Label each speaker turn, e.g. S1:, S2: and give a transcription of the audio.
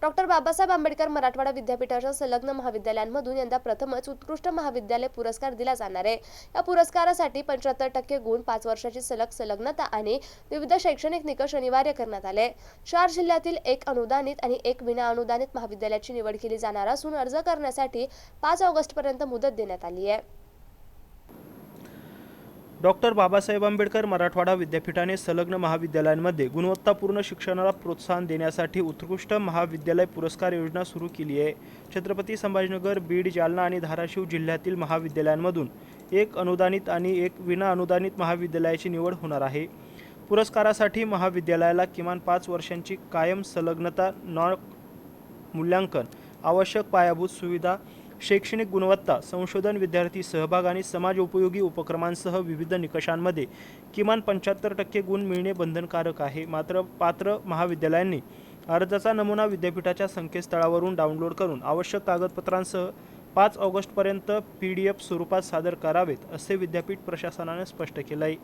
S1: Doctor Babasaheb Ambedkar Marathwada विद्यापीठाच्या संलग्न महाविद्यालयांमधून यंदा प्रथमच उत्कृष्ट महाविद्यालय पुरस्कार दिला जाणार आहे। या पुरस्कारासाठी 75% गुण, 5 वर्षाची संलग्नता आणि विविध शैक्षणिक निकष अनिवार्य करण्यात आले। 4 जिल्ह्यातील 1 अनुदानित आणि 1 विना अनुदानित महाविद्यालयाची निवड केली जाणार असून अर्ज करण्यासाठी 5 ऑगस्टपर्यंत मुदत देण्यात आली आहे।
S2: डॉक्टर बाबासाहेब आंबेडकर मराठवाडा विद्यापीठाने संलग्न महाविद्यालयांमध्ये गुणवत्तापूर्ण शिक्षणाला प्रोत्साहन देण्यासाठी उत्कृष्ट महाविद्यालय पुरस्कार योजना सुरू केली आहे। छत्रपती संभाजीनगर, बीड, जालना आणि धाराशिव जिल्ह्यातील महाविद्यालयांमधून 1 अनुदानित आणि 1 विना अनुदानित महाविद्यालयाची निवड होणार आहे। पुरस्कारासाठी महाविद्यालयाला किमान 5 वर्षांची कायम संलग्नता, मूल्यांकन, आवश्यक पायाभूत सुविधा, शैक्षणिक गुणवत्ता, संशोधन, विद्यार्थी सहभाग आणि समाज उपयोगी उपक्रमांसह विविध निकषांमध्ये किमान 75% गुण मिळणे बंधनकारक आहे। मात्र पात्र महाविद्यालयांनी अर्जाचा नमुना विद्यापीठाच्या संकेतस्थळावरून डाउनलोड करून आवश्यक कागदपत्रांसह 5 ऑगस्टपर्यंत PDF स्वरूपात सादर करावेत, असे विद्यापीठ प्रशासनाने स्पष्ट केले आहे।